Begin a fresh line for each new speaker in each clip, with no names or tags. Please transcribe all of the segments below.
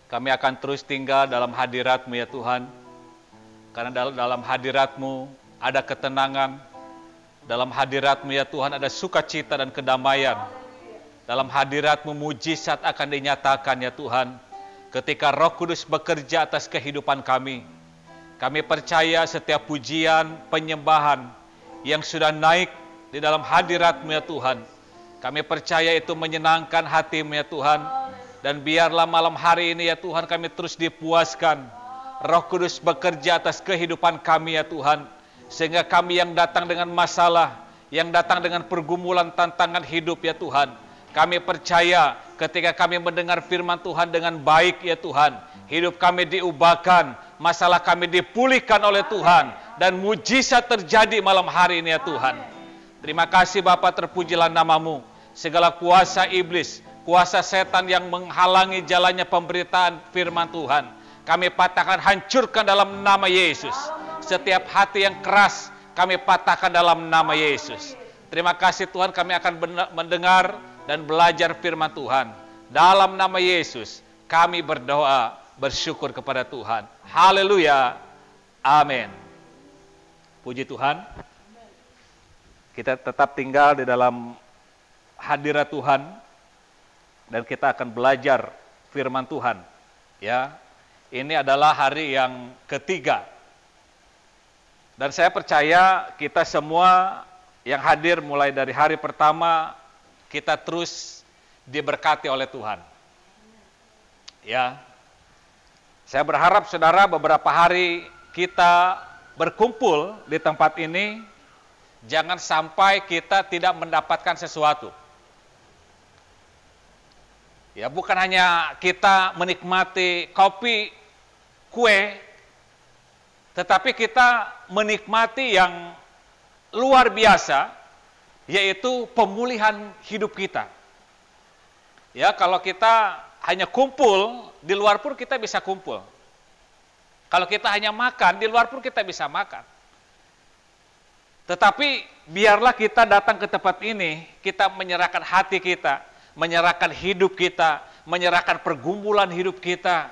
Kami akan terus tinggal dalam hadirat-Mu ya Tuhan. Karena dalam hadirat-Mu ada ketenangan. Dalam hadirat-Mu ya Tuhan ada sukacita dan kedamaian. Dalam hadirat-Mu mujizat akan dinyatakan ya Tuhan. Ketika Roh Kudus bekerja atas kehidupan kami. Kami percaya setiap pujian, penyembahan yang sudah naik di dalam hadirat-Mu ya Tuhan. Kami percaya itu menyenangkan hati-Mu ya Tuhan. Dan biarlah malam hari ini ya Tuhan kami terus dipuaskan. Roh Kudus bekerja atas kehidupan kami ya Tuhan. Sehingga kami yang datang dengan masalah, yang datang dengan pergumulan tantangan hidup ya Tuhan. Kami percaya ketika kami mendengar firman Tuhan dengan baik ya Tuhan. Hidup kami diubahkan, masalah kami dipulihkan oleh Tuhan. Dan mujizat terjadi malam hari ini ya Tuhan. Terima kasih Bapa, terpujilah nama-Mu. Segala kuasa iblis, kuasa setan yang menghalangi jalannya pemberitaan firman Tuhan, kami patahkan, hancurkan dalam nama Yesus. Setiap hati yang keras, kami patahkan dalam nama Yesus. Terima kasih Tuhan, kami akan mendengar dan belajar firman Tuhan. Dalam nama Yesus, kami berdoa, bersyukur kepada Tuhan. Haleluya. Amin. Puji Tuhan. Kita tetap tinggal di dalam hadirat Tuhan. Dan kita akan belajar firman Tuhan. Ya, ini adalah hari yang ketiga. Dan saya percaya kita semua yang hadir mulai dari hari pertama, kita terus diberkati oleh Tuhan. Ya, saya berharap saudara beberapa hari kita berkumpul di tempat ini, jangan sampai kita tidak mendapatkan sesuatu. Ya, bukan hanya kita menikmati kopi, kue, tetapi kita menikmati yang luar biasa, yaitu pemulihan hidup kita. Ya, kalau kita hanya kumpul, di luar pun kita bisa kumpul. Kalau kita hanya makan, di luar pun kita bisa makan. Tetapi biarlah kita datang ke tempat ini, kita menyerahkan hati kita, menyerahkan hidup kita, menyerahkan pergumulan hidup kita,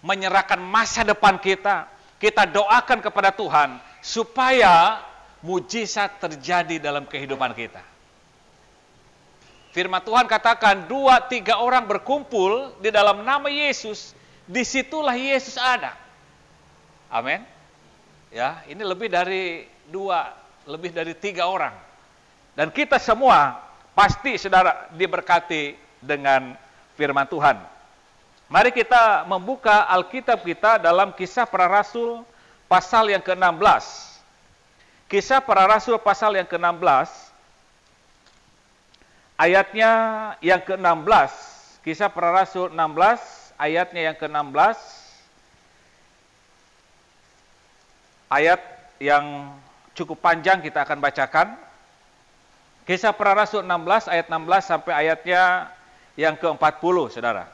menyerahkan masa depan kita. Kita doakan kepada Tuhan supaya mujizat terjadi dalam kehidupan kita. Firman Tuhan katakan 2-3 orang berkumpul di dalam nama Yesus, disitulah Yesus ada. Amin. Ya, ini lebih dari 3 orang. Dan kita semua pasti saudara diberkati dengan firman Tuhan. Mari kita membuka Alkitab kita dalam Kisah Para Rasul pasal yang ke-16. Kisah Para Rasul pasal yang ke-16, ayatnya yang ke-16. Kisah Para Rasul 16, ayatnya yang ke-16. Ayat yang cukup panjang kita akan bacakan. Kisah Para Rasul 16 ayat 16 sampai ayatnya yang ke-40, saudara.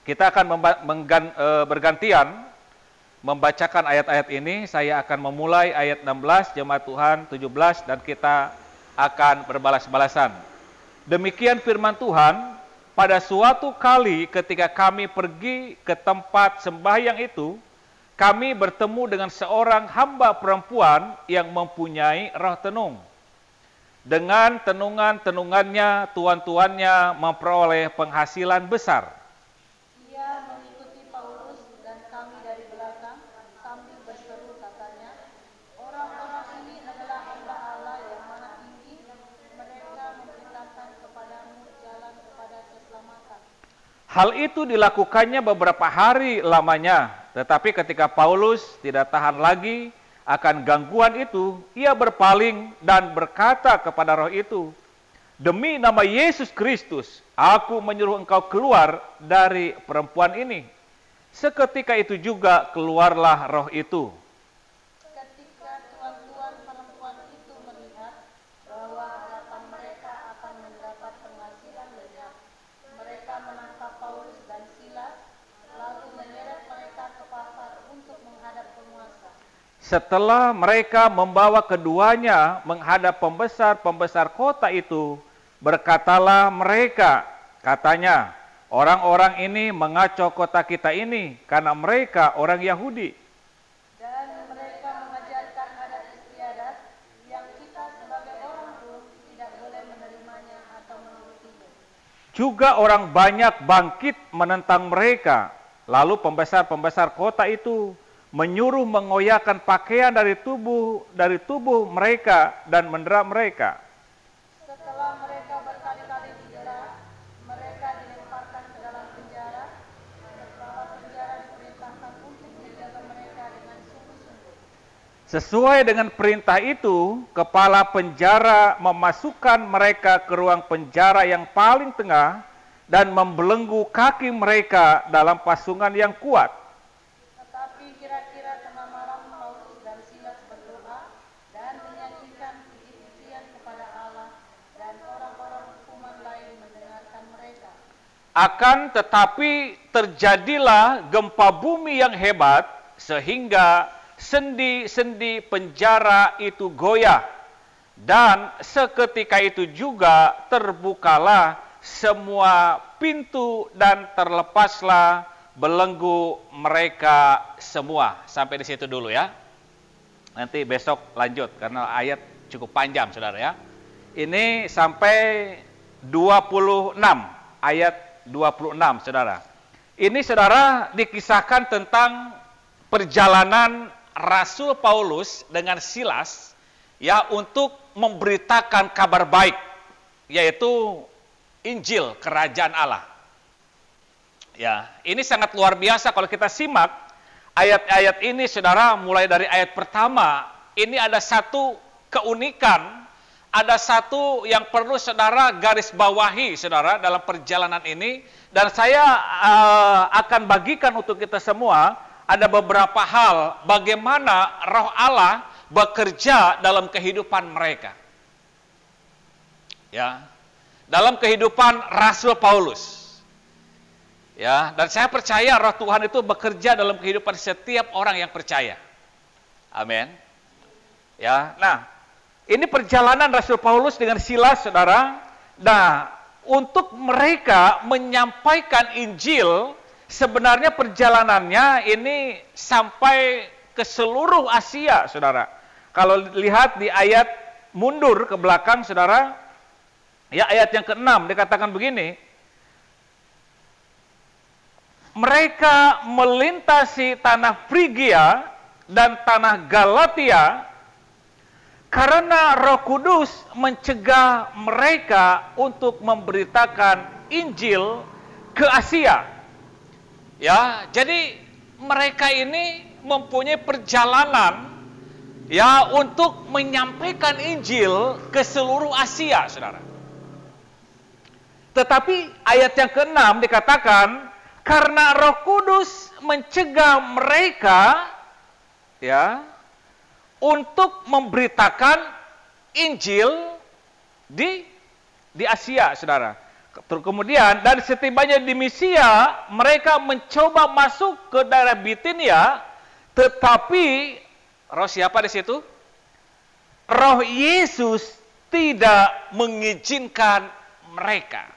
Kita akan bergantian membacakan ayat-ayat ini. Saya akan memulai ayat 16, jemaat Tuhan 17, dan kita akan berbalas-balasan. Demikian firman Tuhan, pada suatu kali ketika kami pergi ke tempat sembahyang itu, kami bertemu dengan seorang hamba perempuan yang mempunyai roh tenung. Dengan tenungan-tenungannya, tuan-tuannya memperoleh penghasilan besar.
Ia mengikuti Paulus dan kami dari belakang sambil berseru katanya, orang-orang ini adalah hamba Allah yang maha tinggi, mereka memberitakan kepadamu jalan kepada keselamatan.
Hal itu dilakukannya beberapa hari lamanya. Tetapi ketika Paulus tidak tahan lagi akan gangguan itu, ia berpaling dan berkata kepada roh itu, demi nama Yesus Kristus, aku menyuruh engkau keluar dari perempuan ini. Seketika itu juga keluarlah roh itu.
Ketika tuan-tuan perempuan itu melihat bahwa harapan mereka akan mendapat penghasilan lenyap, mereka menangkap Paulus dan Silas, lalu menyeret mereka ke pasar untuk menghadap penguasa.
Setelah mereka membawa keduanya menghadap pembesar-pembesar kota itu, berkatalah mereka, katanya, Orang-orang ini mengacau kota kita ini karena mereka orang Yahudi.
Dan mereka mengajarkan adat istiadat yang kita sebagai orang Rom tidak boleh menerimanya atau menurutinya.
Juga orang banyak bangkit menentang mereka. Lalu pembesar-pembesar kota itu menyuruh mengoyakkan pakaian dari tubuh mereka dan mendera mereka.
Setelah mereka berkali-kali didera, mereka dilemparkan ke dalam penjara. Kepala penjara diperintahkan untuk menjaga mereka dengan sungguh-sungguh.
Sesuai dengan perintah itu, kepala penjara memasukkan mereka ke ruang penjara yang paling tengah dan membelenggu kaki mereka dalam pasungan yang kuat.
Tetapi kira-kira tengah malam Paulus dan Silas berdoa dan menyanyikan puji-pujian kepada Allah, dan orang-orang hukuman lain mendengarkan mereka.
Akan tetapi terjadilah gempa bumi yang hebat sehingga sendi-sendi penjara itu goyah, dan seketika itu juga terbukalah semua pintu dan terlepaslah belenggu mereka semua. Sampai di situ dulu ya. Nanti besok lanjut karena ayat cukup panjang saudara ya. Ini sampai 26, ayat 26 saudara. Ini saudara dikisahkan tentang perjalanan Rasul Paulus dengan Silas ya untuk memberitakan kabar baik, yaitu Injil Kerajaan Allah. Ya, ini sangat luar biasa kalau kita simak ayat-ayat ini saudara, mulai dari ayat pertama, ini ada satu keunikan, ada satu yang perlu saudara garis bawahi saudara dalam perjalanan ini, dan saya akan bagikan untuk kita semua ada beberapa hal bagaimana Roh Allah bekerja dalam kehidupan mereka. Ya. Dalam kehidupan Rasul Paulus. Ya, dan saya percaya Roh Tuhan itu bekerja dalam kehidupan setiap orang yang percaya. Amin. Ya, nah, ini perjalanan Rasul Paulus dengan Silas, saudara. Nah, untuk mereka menyampaikan Injil, sebenarnya perjalanannya ini sampai ke seluruh Asia, saudara. Kalau lihat di ayat mundur ke belakang, saudara, ya, ayat yang ke-6 dikatakan begini. Mereka melintasi tanah Frigia dan tanah Galatia karena Roh Kudus mencegah mereka untuk memberitakan Injil ke Asia. Ya, jadi mereka ini mempunyai perjalanan ya untuk menyampaikan Injil ke seluruh Asia, saudara. Tetapi ayat yang ke-6 dikatakan karena Roh Kudus mencegah mereka ya untuk memberitakan Injil di Asia, saudara. Kemudian dan setibanya di Misia, mereka mencoba masuk ke daerah Bitinia, tetapi roh siapa di situ? Roh Yesus tidak mengizinkan mereka.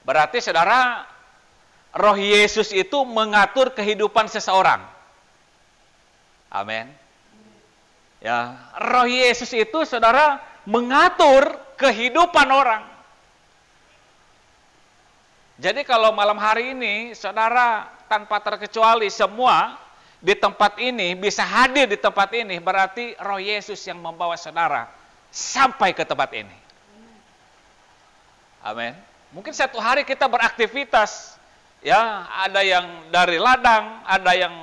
Berarti saudara, Roh Yesus itu mengatur kehidupan seseorang. Amin. Ya, Roh Yesus itu saudara mengatur kehidupan orang. Jadi kalau malam hari ini saudara tanpa terkecuali semua di tempat ini bisa hadir di tempat ini, berarti Roh Yesus yang membawa saudara sampai ke tempat ini. Amin. Mungkin satu hari kita beraktivitas, ya, ada yang dari ladang, ada yang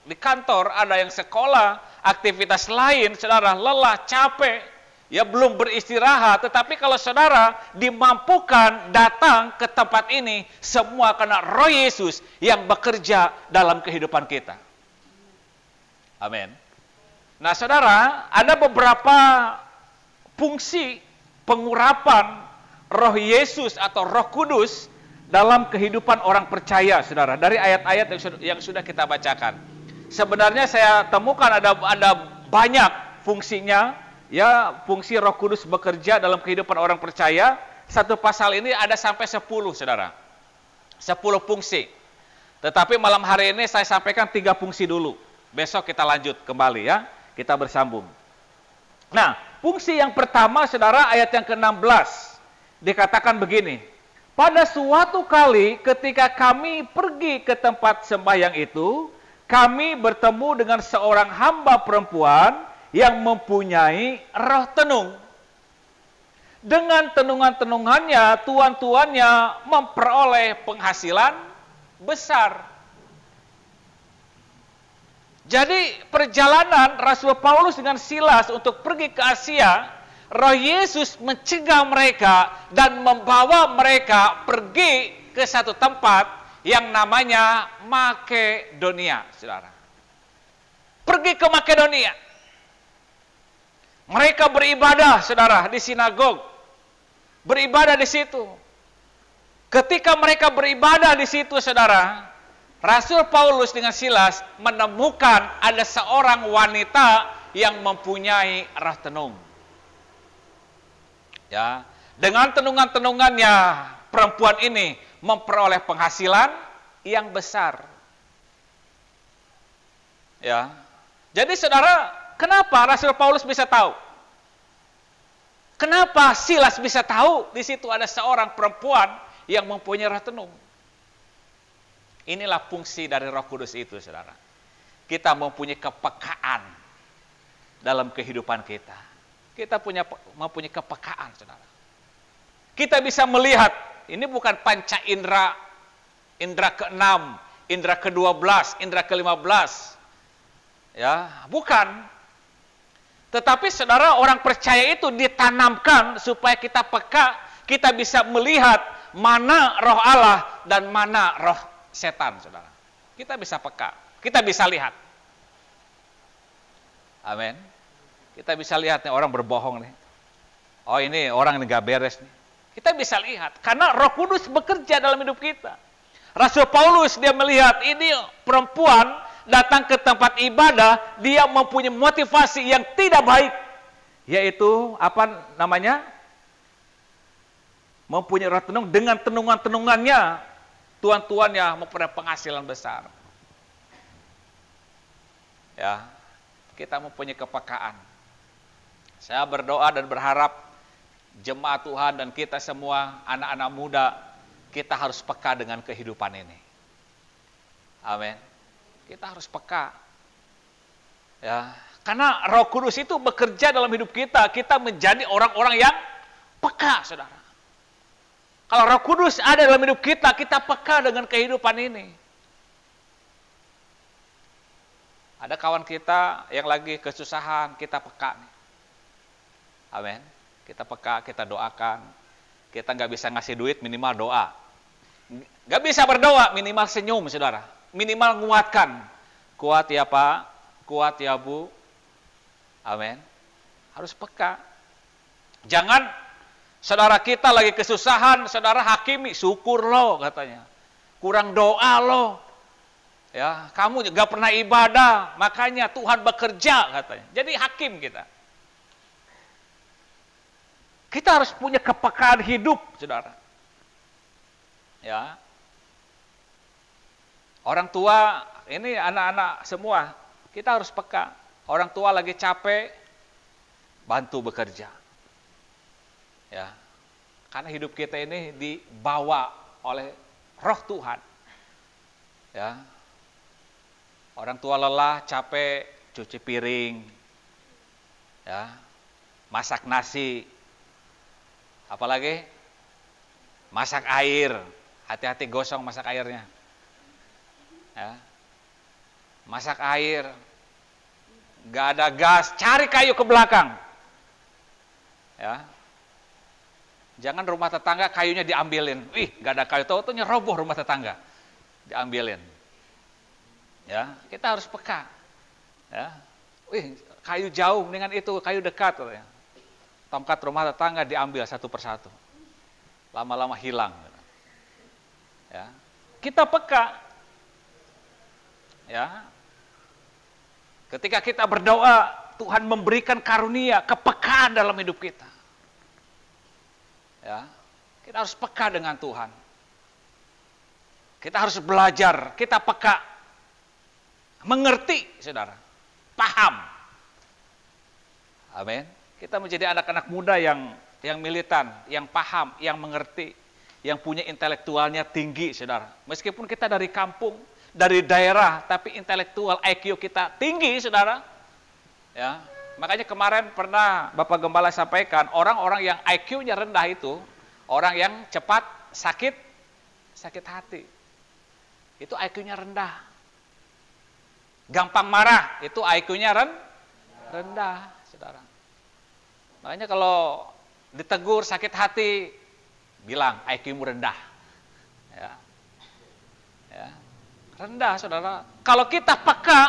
di kantor, ada yang sekolah, aktivitas lain, saudara lelah, capek, ya belum beristirahat. Tetapi kalau saudara dimampukan datang ke tempat ini, semua karena Roh Yesus yang bekerja dalam kehidupan kita. Amin. Nah, saudara, ada beberapa fungsi pengurapan Roh Yesus atau Roh Kudus dalam kehidupan orang percaya, saudara. Dari ayat-ayat yang sudah kita bacakan. Sebenarnya saya temukan ada banyak fungsinya, ya, fungsi Roh Kudus bekerja dalam kehidupan orang percaya. Satu pasal ini ada sampai 10, saudara. 10 fungsi. Tetapi malam hari ini saya sampaikan 3 fungsi dulu. Besok kita lanjut kembali ya. Kita bersambung. Nah, fungsi yang pertama saudara ayat yang ke-16. Dikatakan begini. Pada suatu kali ketika kami pergi ke tempat sembahyang itu, kami bertemu dengan seorang hamba perempuan yang mempunyai roh tenung. Dengan tenungan-tenungannya, tuan-tuannya memperoleh penghasilan besar. Jadi perjalanan Rasul Paulus dengan Silas untuk pergi ke Asia, Roh Yesus mencegah mereka dan membawa mereka pergi ke satu tempat yang namanya Makedonia, saudara. Pergi ke Makedonia. Mereka beribadah, saudara, di sinagog. Beribadah di situ. Ketika mereka beribadah di situ, saudara, Rasul Paulus dengan Silas menemukan ada seorang wanita yang mempunyai roh tenung. Ya, dengan tenungan-tenungannya perempuan ini memperoleh penghasilan yang besar. Ya. Jadi saudara, kenapa Rasul Paulus bisa tahu? Kenapa Silas bisa tahu di situ ada seorang perempuan yang mempunyai roh tenung? Inilah fungsi dari Roh Kudus itu, saudara. Kita mempunyai kepekaan dalam kehidupan kita. Kita mempunyai kepekaan, saudara. Kita bisa melihat, ini bukan panca indera, indera ke-6, indera ke-12, indera ke-15. Ya, bukan. Tetapi saudara, orang percaya itu ditanamkan supaya kita peka, kita bisa melihat mana roh Allah dan mana roh setan, saudara. Kita bisa peka, kita bisa lihat. Amin. Kita bisa lihat nih orang berbohong nih. Oh ini orang ini gak beres nih. Kita bisa lihat, karena Roh Kudus bekerja dalam hidup kita. Rasul Paulus dia melihat ini perempuan datang ke tempat ibadah, dia mempunyai motivasi yang tidak baik, yaitu apa namanya? Mempunyai roh tenung, dengan tenungan-tenungannya tuan-tuannya memperoleh penghasilan besar. Ya, kita mempunyai kepekaan. Saya berdoa dan berharap jemaat Tuhan dan kita semua anak-anak muda, kita harus peka dengan kehidupan ini. Amin. Kita harus peka. Ya, karena Roh Kudus itu bekerja dalam hidup kita, kita menjadi orang-orang yang peka, saudara. Kalau Roh Kudus ada dalam hidup kita, kita peka dengan kehidupan ini. Ada kawan kita yang lagi kesusahan, kita peka. Amin. Kita peka, kita doakan. Kita nggak bisa ngasih duit, minimal doa. Nggak bisa berdoa, minimal senyum, saudara. Minimal menguatkan. Kuat ya Pak, kuat ya Bu. Amin. Harus peka. Jangan saudara kita lagi kesusahan, saudara hakimi, syukur lo katanya. Kurang doa lo. Ya, kamu juga pernah ibadah, makanya Tuhan bekerja katanya. Jadi hakim kita. Kita harus punya kepekaan hidup, saudara. Ya. Orang tua, ini anak-anak semua, kita harus peka. Orang tua lagi capek, bantu bekerja. Ya. Karena hidup kita ini dibawa oleh Roh Tuhan. Ya. Orang tua lelah, capek, cuci piring. Ya. Masak nasi. Apalagi? Masak air. Hati-hati gosong masak airnya. Ya. Masak air, nggak ada gas, cari kayu ke belakang. Ya. Jangan rumah tetangga kayunya diambilin. Nggak ada kayu, tahu-tahu nyeroboh rumah tetangga, diambilin. Ya, kita harus peka. Ya. Kayu jauh dengan itu, kayu dekat. Katanya. Tongkat rumah tetangga diambil satu persatu, lama-lama hilang. Ya. Kita peka. Ya. Ketika kita berdoa, Tuhan memberikan karunia, kepekaan dalam hidup kita. Ya. Kita harus peka dengan Tuhan. Kita harus belajar, kita peka, mengerti, saudara, paham. Amin. Kita menjadi anak-anak muda yang militan, yang paham, yang mengerti, yang punya intelektualnya tinggi, saudara. Meskipun kita dari kampung, dari daerah, tapi intelektual IQ kita tinggi, saudara. Ya, makanya kemarin pernah Bapak Gembala sampaikan, orang-orang yang IQ-nya rendah itu, orang yang cepat sakit hati. Itu IQ-nya rendah. Gampang marah, itu IQ-nya rendah, saudara. Makanya kalau ditegur sakit hati, bilang IQ-mu rendah. Ya. Ya. Rendah, saudara. Kalau kita peka,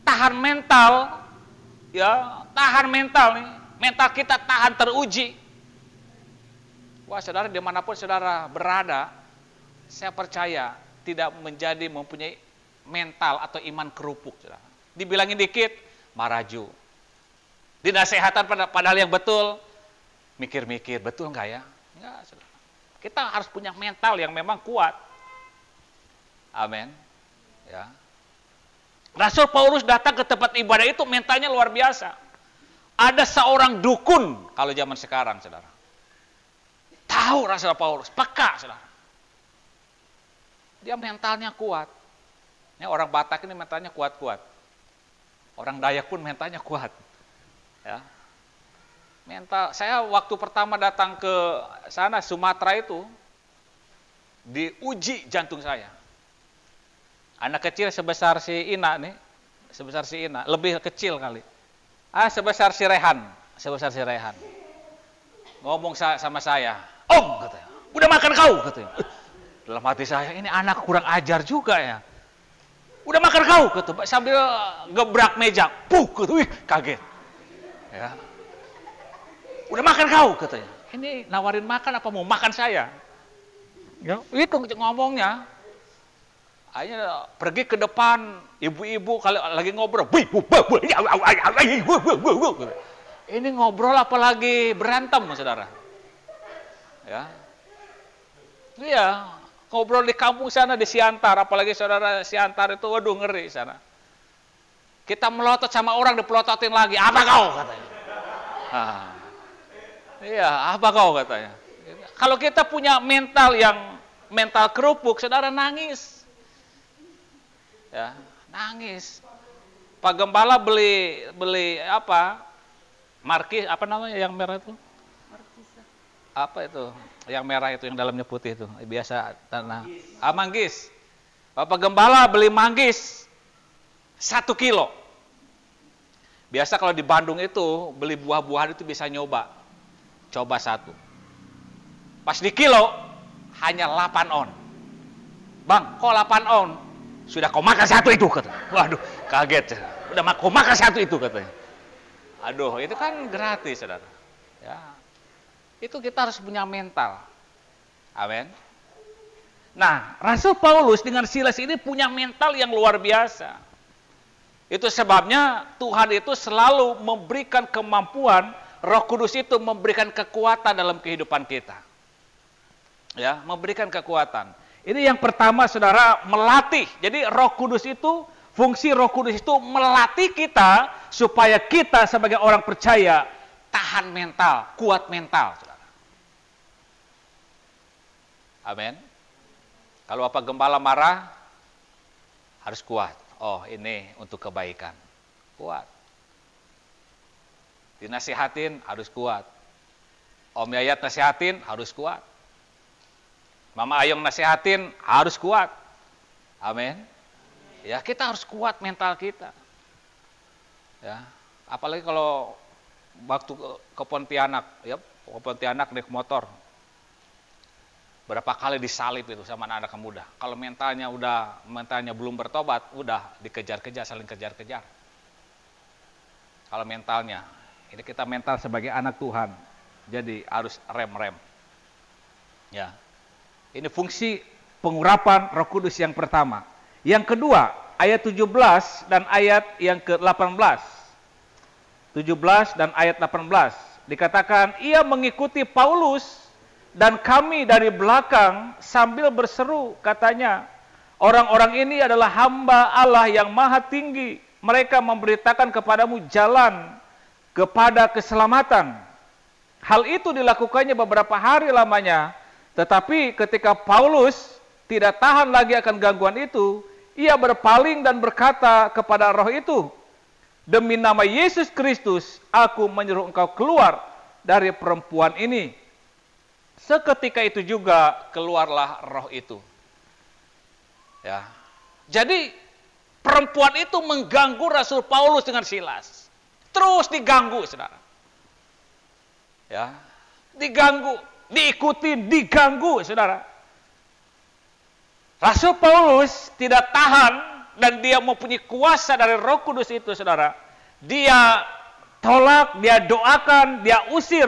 tahan mental, ya, tahan mental nih, mental kita tahan teruji. Wah, saudara, dimanapun saudara berada, saya percaya tidak mempunyai mental atau iman kerupuk, saudara. Dibilangin dikit, maraju. Dinasehatan padahal yang betul, mikir-mikir, betul nggak ya? Enggak, saudara. Kita harus punya mental yang memang kuat. Amin. Ya. Rasul Paulus datang ke tempat ibadah itu mentalnya luar biasa. Ada seorang dukun kalau zaman sekarang, saudara. Tahu Rasul Paulus, peka, saudara. Dia mentalnya kuat. Ini orang Batak ini mentalnya kuat-kuat. Orang Dayak pun mentalnya kuat. Ya. Mental, saya waktu pertama datang ke sana Sumatera itu diuji jantung saya. Anak kecil sebesar si Ina nih, sebesar si Ina, lebih kecil kali. Sebesar si Rehan, Ngomong sama saya, "Om," katanya, "udah makan kau?" katanya. Dalam hati saya, ini anak kurang ajar juga ya. "Udah makan kau?" katanya, sambil gebrak meja. Puh, katanya, kaget. Ya. "Udah makan kau?" katanya. Ini nawarin makan apa mau makan saya? Ya, itu ngomongnya. Akhirnya pergi ke depan, ibu-ibu kalau lagi ngobrol, ini ngobrol apalagi berantem, saudara. Ya, iya, ngobrol di kampung sana di Siantar, apalagi saudara Siantar itu, waduh ngeri sana. Kita melotot sama orang, dipelototin lagi, "Apa kau?" katanya. Iya, "Apa kau?" katanya. Kalau kita punya mental yang mental kerupuk, saudara nangis. Ya, nangis. Pak Gembala beli apa? Markis, apa namanya yang merah itu?
Markisa.
Apa itu? Yang merah itu yang dalamnya putih itu. Biasa tanah. Manggis. Bapak Gembala beli manggis 1 kilo. Biasa kalau di Bandung itu beli buah-buahan itu bisa nyoba. Coba 1. Pas di kilo hanya 8 on. "Bang, kok 8 on? Sudah kau makan 1 itu," katanya. Waduh, kaget. "Udah kau makan 1 itu," katanya. Aduh, itu kan gratis, saudara. Ya. Itu kita harus punya mental. Amin. Nah, Rasul Paulus dengan Silas ini punya mental yang luar biasa. Itu sebabnya Tuhan itu selalu memberikan kemampuan, Roh Kudus itu memberikan kekuatan dalam kehidupan kita. Ya, memberikan kekuatan. Ini yang pertama, saudara, melatih. Jadi Roh Kudus itu, fungsi Roh Kudus itu melatih kita supaya kita sebagai orang percaya tahan mental, kuat mental, saudara. Amin. Kalau Bapak Gembala marah, harus kuat. Oh, ini untuk kebaikan. Kuat. Dinasihatin, harus kuat. Om Yayat nasihatin, harus kuat. Mama Ayong nasihatin, harus kuat. Amin. Ya, kita harus kuat mental kita. Ya, apalagi kalau waktu ke Pontianak, ya, ke Pontianak naik motor. Berapa kali disalib itu sama anak-anak muda. Kalau mentalnya belum bertobat, udah dikejar-kejar, saling kejar-kejar. Kalau mentalnya, ini kita mental sebagai anak Tuhan. Jadi harus rem-rem. Ya. Ini fungsi pengurapan Roh Kudus yang pertama. Yang kedua, ayat 17 dan ayat yang ke-18. 17 dan ayat 18. Dikatakan, ia mengikuti Paulus dan kami dari belakang sambil berseru, katanya, orang-orang ini adalah hamba Allah yang maha tinggi. Mereka memberitakan kepadamu jalan kepada keselamatan. Hal itu dilakukannya beberapa hari lamanya, tetapi ketika Paulus tidak tahan lagi akan gangguan itu, ia berpaling dan berkata kepada roh itu, demi nama Yesus Kristus, aku menyuruh engkau keluar dari perempuan ini. Seketika itu juga keluarlah roh itu. Ya. Jadi perempuan itu mengganggu Rasul Paulus dengan Silas. Terus diganggu, saudara. Ya, diganggu, diikutin, diganggu, saudara. Rasul Paulus tidak tahan dan dia mempunyai kuasa dari Roh Kudus itu, saudara. Dia tolak, dia doakan, dia usir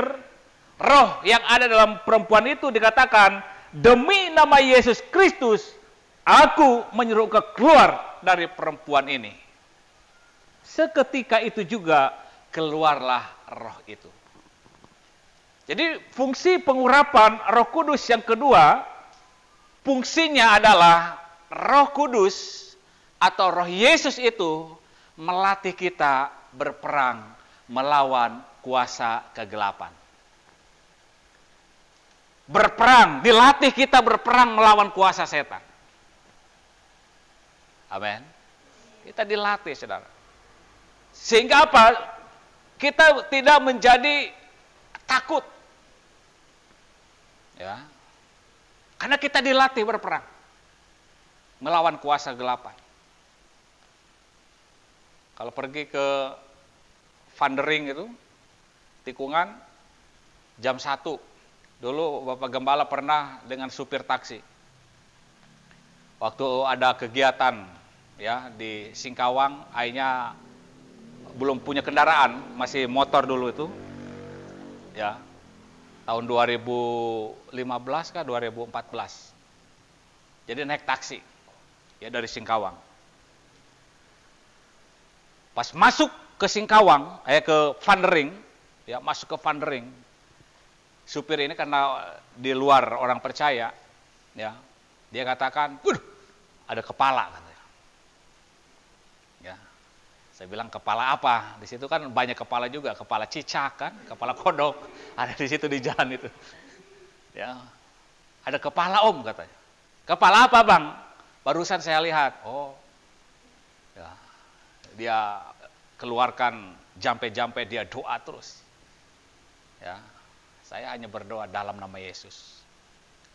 roh yang ada dalam perempuan itu. Dikatakan, demi nama Yesus Kristus, aku menyuruh engkau keluar dari perempuan ini. Seketika itu juga keluarlah roh itu. Jadi fungsi pengurapan Roh Kudus yang kedua, fungsinya adalah Roh Kudus atau Roh Yesus itu melatih kita berperang melawan kuasa kegelapan. Berperang, dilatih kita berperang melawan kuasa setan. Amin. Kita dilatih, saudara. Sehingga apa? Kita tidak menjadi takut. Ya. Karena kita dilatih berperang melawan kuasa kegelapan. Kalau pergi ke Vandering itu, tikungan jam 1. Dulu Bapak Gembala pernah dengan supir taksi. Waktu ada kegiatan ya di Singkawang, akhirnya belum punya kendaraan, masih motor dulu itu. Ya. Tahun 2015 kah 2014. Jadi naik taksi ya dari Singkawang. Pas masuk ke Singkawang, ke Vandering, ya masuk ke Vandering. Supir ini karena di luar orang percaya, ya. Dia katakan, ada kepala katanya. Ya. Saya bilang kepala apa? Di situ kan banyak kepala juga, kepala cicak kan, kepala kodok, ada di situ di jalan itu. Ya. Ada kepala om katanya. Kepala apa bang? Barusan saya lihat. Oh. Ya. Dia keluarkan jampe-jampe, dia doa terus. Ya. Saya hanya berdoa dalam nama Yesus.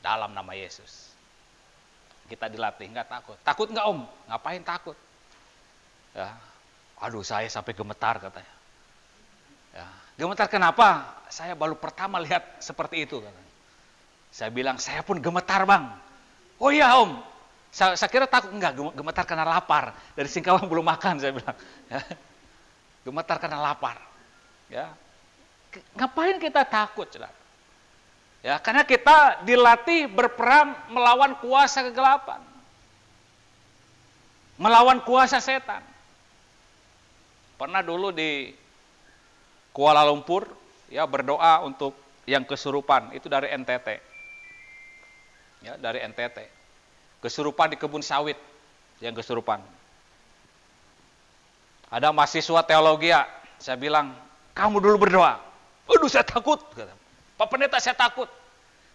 Dalam nama Yesus. Kita dilatih, enggak takut. Takut enggak om? Ngapain takut? Ya. Aduh saya sampai gemetar katanya. Ya. Gemetar kenapa? Saya baru pertama lihat seperti itu katanya. Saya bilang saya pun gemetar bang. Oh iya om. Saya kira takut, enggak, gemetar karena lapar. Dari Singkawang belum makan saya bilang. Ya. Gemetar karena lapar. Ya. Ngapain kita takut, saudara? Ya, karena kita dilatih berperang melawan kuasa kegelapan. Melawan kuasa setan. Pernah dulu di Kuala Lumpur ya berdoa untuk yang kesurupan, itu dari NTT. Ya, dari NTT. Kesurupan di kebun sawit yang kesurupan. Ada mahasiswa teologi, saya bilang, kamu dulu berdoa. Aduh saya takut, kata. Pak Pendeta saya takut.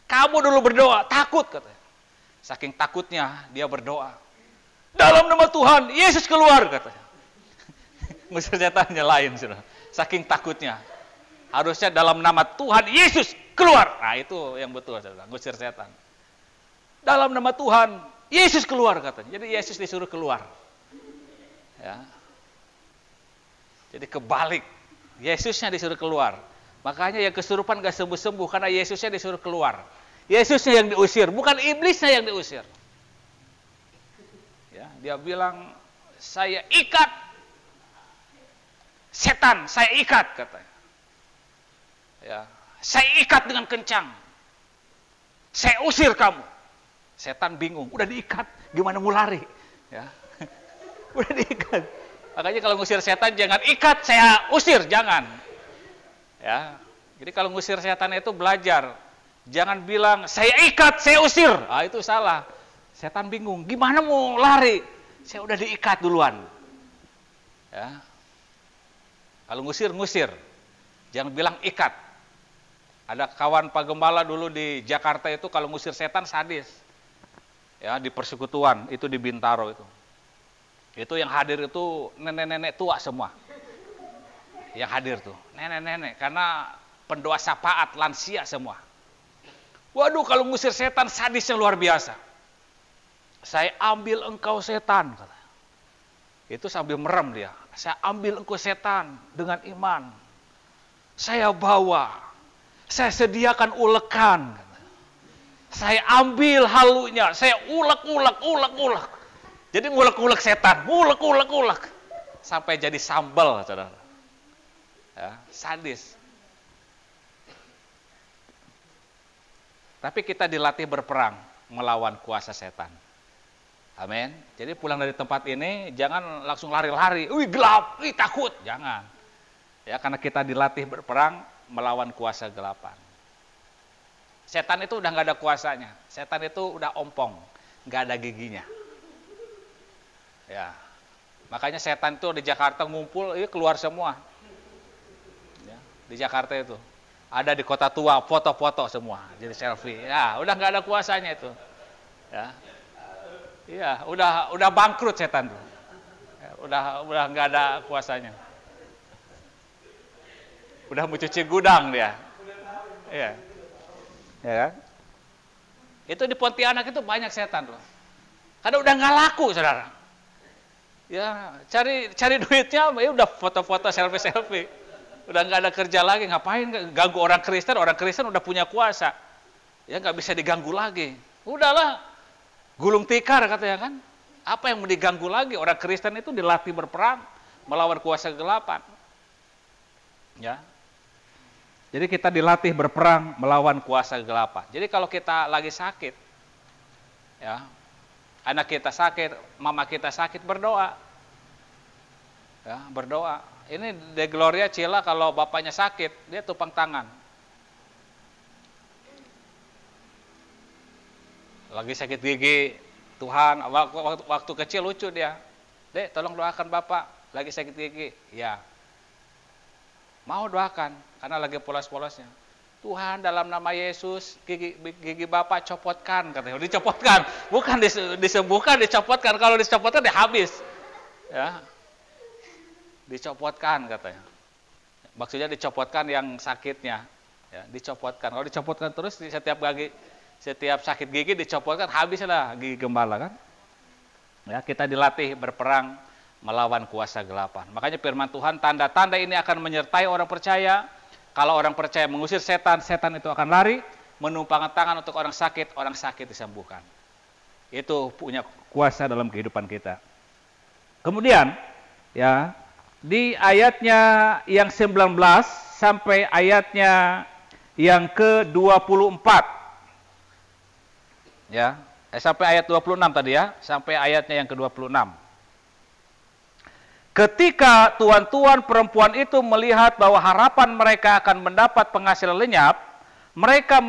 Kamu dulu berdoa, takut, kata. Saking takutnya dia berdoa. Dalam nama Tuhan, Yesus keluar, katanya. Ngusir setannya lain, saudara. Saking takutnya. Harusnya dalam nama Tuhan, Yesus keluar. Nah itu yang betul, saudara. Ngusir setan. Dalam nama Tuhan, Yesus keluar, katanya. Jadi Yesus disuruh keluar. Ya. Jadi kebalik. Yesusnya disuruh keluar. Makanya yang kesurupan gak sembuh-sembuh karena Yesusnya disuruh keluar. Yesusnya yang diusir, bukan iblisnya yang diusir. Ya, dia bilang, saya ikat setan, saya ikat katanya. Ya, saya ikat dengan kencang. Saya usir kamu. Setan bingung, udah diikat, gimana mau lari? Ya. Udah diikat. Makanya kalau ngusir setan jangan ikat, saya usir, jangan. Ya. Jadi kalau ngusir setan itu belajar Jangan bilang, saya ikat, saya usir. Ah, itu salah. Setan bingung, gimana mau lari? Saya udah diikat duluan. Ya. Kalau ngusir, ngusir. Jangan bilang ikat. Ada kawan Pak Gembala dulu di Jakarta itu kalau ngusir setan sadis. Ya, di persekutuan, itu di Bintaro itu. Itu yang hadir itu nenek-nenek tua semua. Yang hadir tuh, nenek-nenek, karena pendoa syafaat lansia semua. Waduh, kalau ngusir setan sadisnya luar biasa. Saya ambil engkau setan, kata. Itu sambil merem dia. Saya ambil engkau setan dengan iman. Saya bawa, saya sediakan ulekan. Saya ambil halunya, saya ulek. Jadi ngulek-ngulek setan, ngulek. Sampai jadi sambal, saudara. Ya, sadis. Tapi kita dilatih berperang melawan kuasa setan. Amin. Jadi pulang dari tempat ini jangan langsung lari-lari. Wih gelap, wih takut. Jangan. Ya, karena kita dilatih berperang melawan kuasa gelapan. Setan itu udah nggak ada kuasanya. Setan itu udah ompong, nggak ada giginya. Ya, makanya setan itu di Jakarta ngumpul, keluar semua. Ya, di Jakarta itu ada di Kota Tua, foto-foto semua, jadi selfie. Ya, udah nggak ada kuasanya itu. Ya, iya, udah bangkrut setan tuh. Ya, udah nggak ada kuasanya. Udah mencuci gudang dia. Iya. Ya kan? Itu di Pontianak itu banyak setan loh. Karena udah nggak laku, saudara. Ya, cari duitnya, ya udah foto-foto, selfie. Udah nggak ada kerja lagi, ngapain ganggu orang Kristen udah punya kuasa. Ya nggak bisa diganggu lagi. Udahlah, gulung tikar katanya kan. Apa yang mau diganggu lagi? Orang Kristen itu dilatih berperang melawan kuasa kegelapan. Ya. Jadi kita dilatih berperang melawan kuasa kegelapan. Jadi kalau kita lagi sakit, ya, anak kita sakit, mama kita sakit, berdoa. Ya, berdoa. Ini De Gloria Cila kalau bapaknya sakit, dia tupang tangan. Lagi sakit gigi, Tuhan, waktu kecil lucu dia. Dek, tolong doakan bapak, lagi sakit gigi. Ya. Mau doakan, karena lagi polos-polosnya. Tuhan, dalam nama Yesus, gigi bapak copotkan, katanya. Dicopotkan, bukan disembuhkan, dicopotkan. Kalau dicopotkan, dia habis. Ya, dicopotkan, katanya. Maksudnya dicopotkan yang sakitnya. Ya, dicopotkan. Kalau dicopotkan terus, setiap sakit gigi dicopotkan, habislah gigi gembala kan. Ya, kita dilatih berperang melawan kuasa gelapan. Makanya firman Tuhan, tanda-tanda ini akan menyertai orang percaya. Kalau orang percaya mengusir setan, setan itu akan lari. Menumpangkan tangan untuk orang sakit disembuhkan. Itu punya kuasa dalam kehidupan kita. Kemudian, ya, di ayatnya yang 19 sampai ayatnya yang ke-24. Ya, sampai ayat 26 tadi ya, sampai ayatnya yang ke-26. Ketika tuan-tuan perempuan itu melihat bahwa harapan mereka akan mendapat penghasilan lenyap, mereka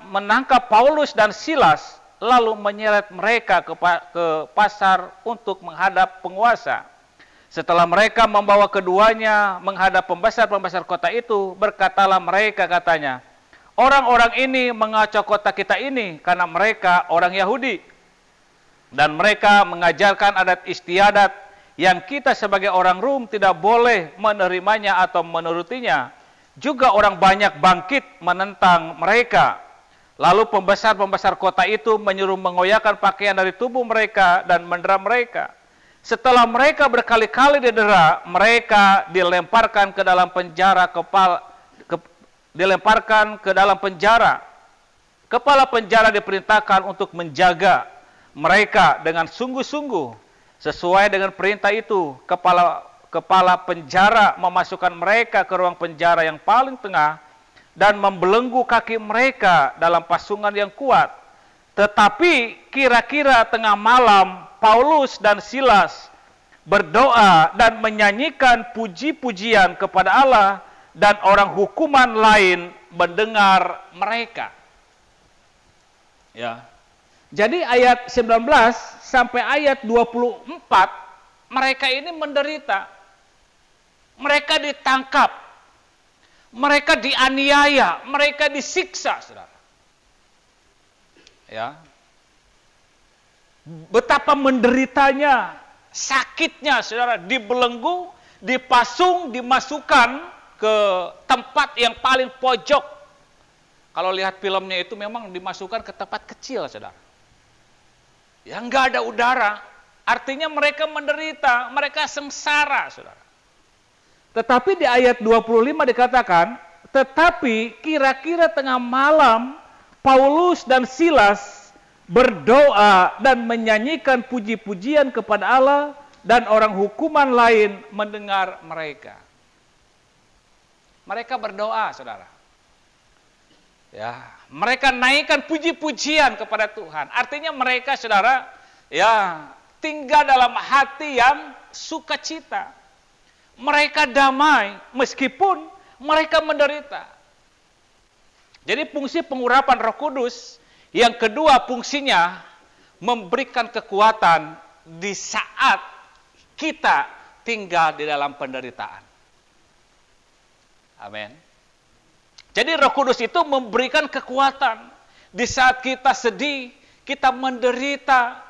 menangkap Paulus dan Silas, lalu menyeret mereka ke pasar untuk menghadap penguasa. Setelah mereka membawa keduanya menghadap pembesar-pembesar kota itu, berkatalah mereka, katanya, orang-orang ini mengacau kota kita ini karena mereka orang Yahudi. Dan mereka mengajarkan adat istiadat yang kita sebagai orang Rom tidak boleh menerimanya atau menurutinya. Juga orang banyak bangkit menentang mereka. Lalu pembesar-pembesar kota itu menyuruh mengoyakkan pakaian dari tubuh mereka dan mendera mereka. Setelah mereka berkali-kali didera, mereka dilemparkan ke dalam penjara Kepala penjara diperintahkan untuk menjaga mereka dengan sungguh-sungguh. Sesuai dengan perintah itu, kepala penjara memasukkan mereka ke ruang penjara yang paling tengah dan membelenggu kaki mereka dalam pasungan yang kuat. Tetapi kira-kira tengah malam, Paulus dan Silas berdoa dan menyanyikan puji-pujian kepada Allah, dan orang hukuman lain mendengar mereka. Ya. Jadi ayat 19 sampai ayat 24 mereka ini menderita. Mereka ditangkap. Mereka dianiaya, mereka disiksa, Saudara. Ya. Betapa menderitanya, sakitnya, Saudara, dibelenggu, dipasung, dimasukkan ke tempat yang paling pojok. Kalau lihat filmnya itu memang dimasukkan ke tempat kecil, Saudara. Yang nggak ada udara, artinya mereka menderita, mereka sengsara, Saudara. Tetapi di ayat 25 dikatakan, tetapi kira-kira tengah malam, Paulus dan Silas berdoa dan menyanyikan puji-pujian kepada Allah, dan orang hukuman lain mendengar mereka. Mereka berdoa, Saudara. Ya, mereka naikkan puji-pujian kepada Tuhan. Artinya mereka, Saudara, ya, tinggal dalam hati yang sukacita. Mereka damai meskipun mereka menderita. Jadi fungsi pengurapan Roh Kudus yang kedua, fungsinya memberikan kekuatan di saat kita tinggal di dalam penderitaan. Amin. Jadi Roh Kudus itu memberikan kekuatan di saat kita sedih, kita menderita.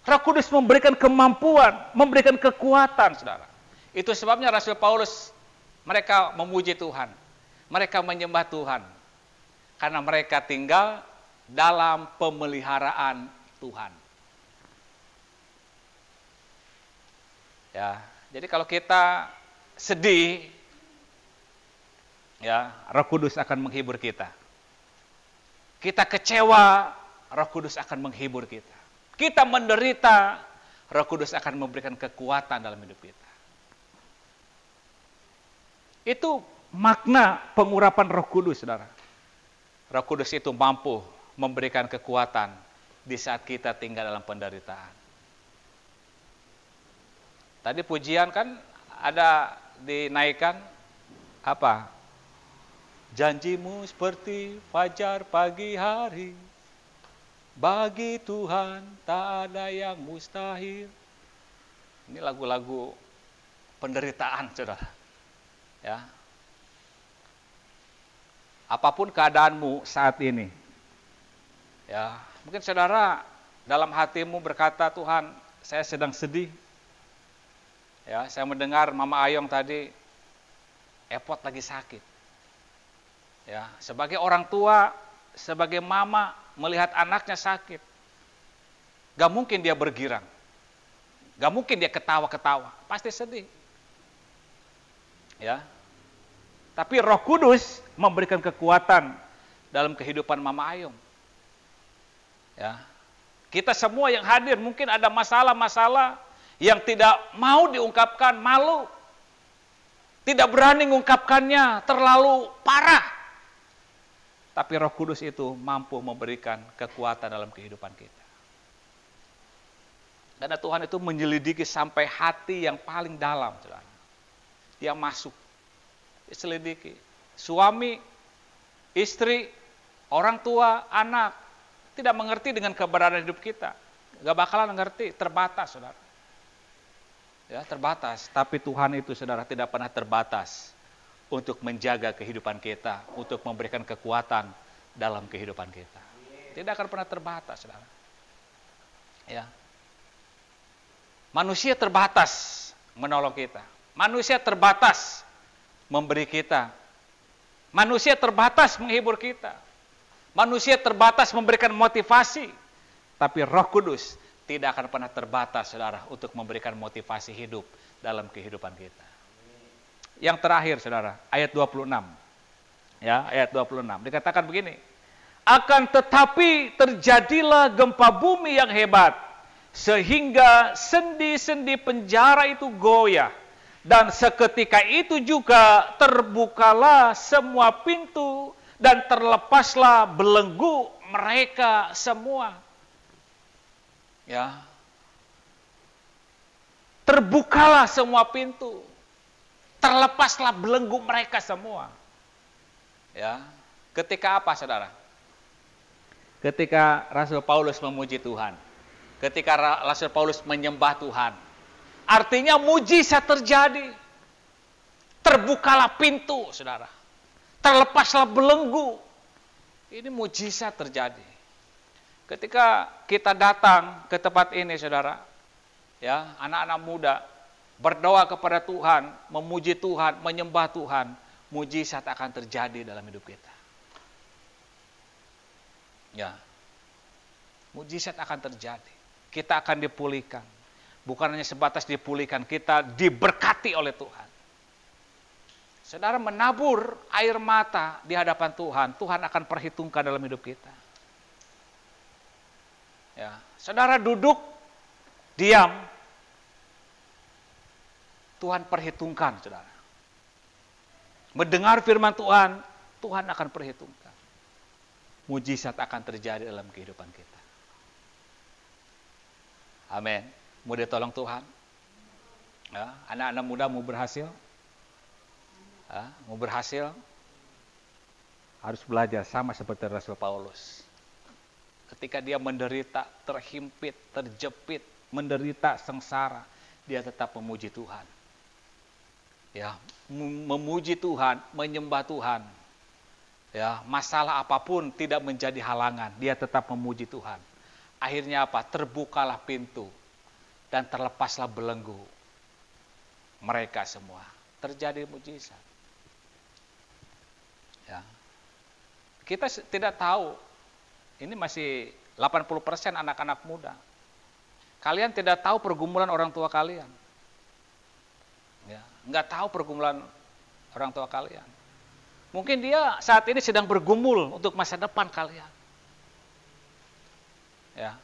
Roh Kudus memberikan kemampuan, memberikan kekuatan, Saudara. Itu sebabnya Rasul Paulus, mereka memuji Tuhan. Mereka menyembah Tuhan. Karena mereka tinggal dalam pemeliharaan Tuhan. Ya, jadi kalau kita sedih, ya, Roh Kudus akan menghibur kita. Kita kecewa, Roh Kudus akan menghibur kita. Kita menderita, Roh Kudus akan memberikan kekuatan dalam hidup kita. Itu makna pengurapan Roh Kudus, Saudara. Roh Kudus itu mampu memberikan kekuatan di saat kita tinggal dalam penderitaan. Tadi pujian kan ada dinaikkan apa? Janjimu seperti fajar pagi hari. Bagi Tuhan tak ada yang mustahil. Ini lagu-lagu penderitaan, Saudara. Ya. Apapun keadaanmu saat ini, ya, mungkin saudara dalam hatimu berkata, Tuhan, saya sedang sedih. Ya, saya mendengar Mama Ayong tadi, Epot lagi sakit. Ya, sebagai orang tua, sebagai mama melihat anaknya sakit, gak mungkin dia bergirang, gak mungkin dia ketawa-ketawa, pasti sedih. Ya. Tapi Roh Kudus memberikan kekuatan dalam kehidupan Mama Ayong. Ya. Kita semua yang hadir mungkin ada masalah-masalah yang tidak mau diungkapkan, malu. Tidak berani mengungkapkannya, terlalu parah. Tapi Roh Kudus itu mampu memberikan kekuatan dalam kehidupan kita. Karena Tuhan itu menyelidiki sampai hati yang paling dalam. Dia masuk. Diselidiki. Suami, istri, orang tua, anak tidak mengerti dengan keberadaan hidup kita. Gak bakalan mengerti, terbatas, Saudara. Ya, terbatas. Tapi Tuhan itu, Saudara, tidak pernah terbatas untuk menjaga kehidupan kita, untuk memberikan kekuatan dalam kehidupan kita. Tidak akan pernah terbatas, Saudara. Ya. Manusia terbatas menolong kita. Manusia terbatas memberi kita. Manusia terbatas menghibur kita. Manusia terbatas memberikan motivasi. Tapi Roh Kudus tidak akan pernah terbatas, Saudara, untuk memberikan motivasi hidup dalam kehidupan kita. Yang terakhir, Saudara, ayat 26. Ya, ayat 26. Dikatakan begini. Akan tetapi terjadilah gempa bumi yang hebat, sehingga sendi-sendi penjara itu goyah. Dan seketika itu juga terbukalah semua pintu dan terlepaslah belenggu mereka semua. Ya. Terbukalah semua pintu. Terlepaslah belenggu mereka semua. Ya. Ketika apa, saudara? Ketika Rasul Paulus memuji Tuhan. Ketika Rasul Paulus menyembah Tuhan. Artinya mujizat terjadi. Terbukalah pintu, saudara. Terlepaslah belenggu. Ini mujizat terjadi. Ketika kita datang ke tempat ini, saudara, ya, anak-anak muda berdoa kepada Tuhan, memuji Tuhan, menyembah Tuhan, mujizat akan terjadi dalam hidup kita. Ya, mujizat akan terjadi. Kita akan dipulihkan. Bukan hanya sebatas dipulihkan, kita diberkati oleh Tuhan. Saudara menabur air mata di hadapan Tuhan, Tuhan akan perhitungkan dalam hidup kita. Ya, saudara duduk, diam, Tuhan perhitungkan, saudara. Mendengar firman Tuhan, Tuhan akan perhitungkan. Mujizat akan terjadi dalam kehidupan kita. Amin. Mau ditolong Tuhan? Ya, anak-anak muda mau berhasil? Ya, mau berhasil? Harus belajar sama seperti Rasul Paulus. Ketika dia menderita, terhimpit, terjepit, menderita, sengsara, dia tetap memuji Tuhan. Ya, memuji Tuhan, menyembah Tuhan. Ya, masalah apapun tidak menjadi halangan, dia tetap memuji Tuhan. Akhirnya apa? Terbukalah pintu dan terlepaslah belenggu mereka semua. Terjadi mujizat. Ya. Kita tidak tahu, ini masih 80% anak-anak muda. Kalian tidak tahu pergumulan orang tua kalian. Ya, nggak tahu pergumulan orang tua kalian. Mungkin dia saat ini sedang bergumul untuk masa depan kalian. Ya.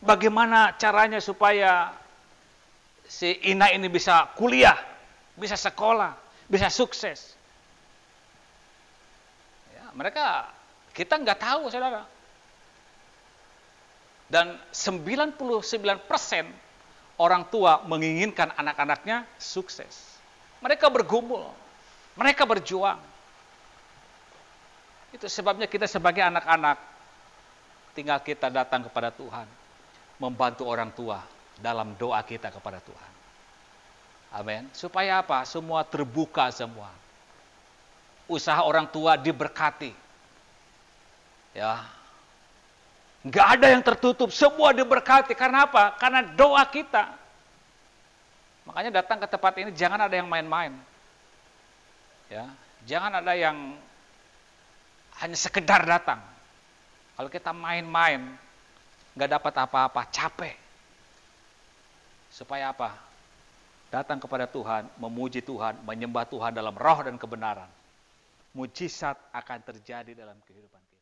Bagaimana caranya supaya si Ina ini bisa kuliah, bisa sekolah, bisa sukses? Ya, kita nggak tahu, saudara. Dan 99% orang tua menginginkan anak-anaknya sukses. Mereka bergumul, mereka berjuang. Itu sebabnya kita sebagai anak-anak, tinggal kita datang kepada Tuhan, membantu orang tua dalam doa kita kepada Tuhan. Amin. Supaya apa? Semua terbuka semua. Usaha orang tua diberkati. Ya. Nggak ada yang tertutup, semua diberkati. Karena apa? Karena doa kita. Makanya datang ke tempat ini jangan ada yang main-main. Ya, jangan ada yang hanya sekedar datang. Kalau kita main-main, nggak dapat apa-apa, capek. Supaya apa? Datang kepada Tuhan, memuji Tuhan, menyembah Tuhan dalam roh dan kebenaran. Mujizat akan terjadi dalam kehidupan kita.